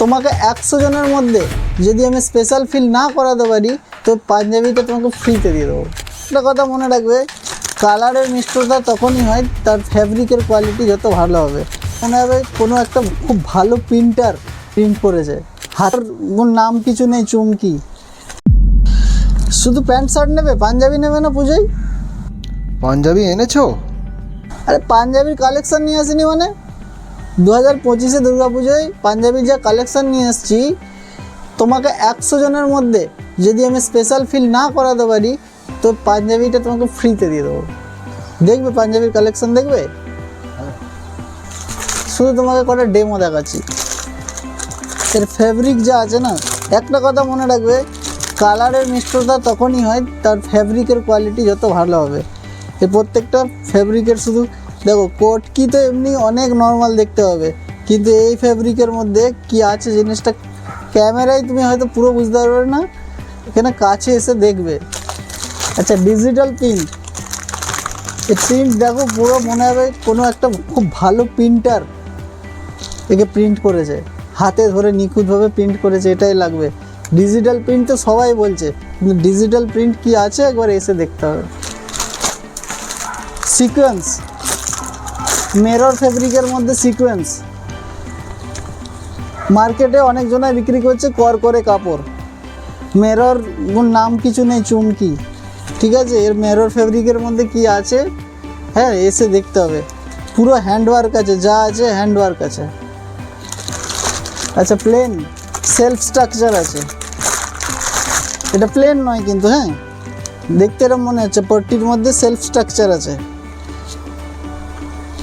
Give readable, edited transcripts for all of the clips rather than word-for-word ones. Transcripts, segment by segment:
তোমাকে 100 জনের মধ্যে যদি আমি স্পেশাল ফিল না করাতে পারি তো পাঞ্জাবিটা তোমাকে ফ্রিতে দিয়ে দেবো। একটা কথা মনে রাখবে, কালারের মিষ্টতা তখনই হয় তার ফ্যাব্রিকের কোয়ালিটি যত ভালো হবে। মনে হবে কোনো একটা খুব ভালো প্রিন্টার প্রিন্ট করেছে, হাতের নাম কিছু নেই, চুমকি। শুধু প্যান্ট শার্ট নেবে, পাঞ্জাবি নেবে না পুজোয়? পাঞ্জাবি এনেছো? আরে পাঞ্জাবির কালেকশান নিয়ে আসিনি মানে 2025-এ দুর্গাপুজোয় পাঞ্জাবির যা কালেকশান নিয়ে এসেছি, তোমাকে 100 জনের মধ্যে যদি আমি স্পেশাল ফিল না করাতে পারি তো পাঞ্জাবিটা তোমাকে ফ্রিতে দিয়ে দেবো। দেখবে পাঞ্জাবির কালেকশান দেখবে? শুধু তোমাকে কটা ডেমো দেখাচ্ছি। এর ফ্যাব্রিক যা আছে না, একটা কথা মনে রাখবে, কালারের মিষ্টতা তখনই হয় তার ফ্যাব্রিকের কোয়ালিটি যত ভালো হবে। এই প্রত্যেকটা ফ্যাব্রিকের শুধু দেখো, কোট কি তো এমনি অনেক নর্মাল দেখতে হবে, কিন্তু এই ফ্যাব্রিকের মধ্যে কি আছে জিনিসটা ক্যামেরায় তুমি হয়তো পুরো বুঝতে পারবে না, এখানে কাছে এসে দেখবে। আচ্ছা, ডিজিটাল প্রিন্ট, এই প্রিন্ট দেখো পুরো মনে হবে কোনো একটা খুব ভালো প্রিন্টার একে প্রিন্ট করেছে, হাতে ধরে নিখুঁতভাবে প্রিন্ট করেছে, এটাই লাগবে। ডিজিটাল প্রিন্ট তো সবাই বলছে, কিন্তু ডিজিটাল প্রিন্ট কি আছে একবার এসে দেখতে হবে। সিকোয়েন্স, মিরর ফেব্রিকের মধ্যে সিকোয়েন্স, মার্কেটে অনেকজনায় বিক্রি করছে করে কাপড়, মিরর নাম কিছু নেই, চুমকি। ঠিক আছে, এর মিরর ফেব্রিকের মধ্যে কি আছে হ্যাঁ এসে দেখতে হবে। পুরো হ্যান্ডওয়ার্ক আছে, যা আছে হ্যান্ডওয়ার্ক আছে। আচ্ছা, প্লেন সেলফ স্ট্রাকচার আছে, এটা প্লেন নয় কিন্তু, হ্যাঁ দেখতে এরকম মনে হচ্ছে পট্টির মধ্যে সেলফ স্ট্রাকচার আছে।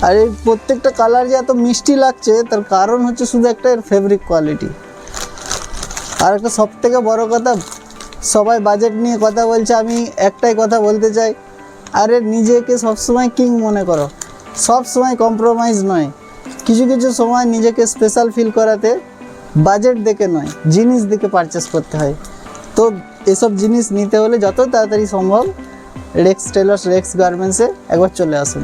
আর এই প্রত্যেকটা কালার যে এত মিষ্টি লাগছে তার কারণ হচ্ছে শুধু একটা এর ফেব্রিক কোয়ালিটি। আর একটা সবথেকে বড় কথা, সবাই বাজেট নিয়ে কথা বলছে, আমি একটাই কথা বলতে চাই, আরে নিজেকে সবসময় কিং মনে করো, সব সময় কম্প্রোমাইজ নয়। কিছু কিছু সময় নিজেকে স্পেশাল ফিল করাতে বাজেট দেখে নয়, জিনিস দেখে পারচেস করতে হয়। তো এসব জিনিস নিতে হলে যত তাড়াতাড়ি সম্ভব রেক্স টেলার্স, রেক্স গার্মেন্টসে একবার চলে আসুন।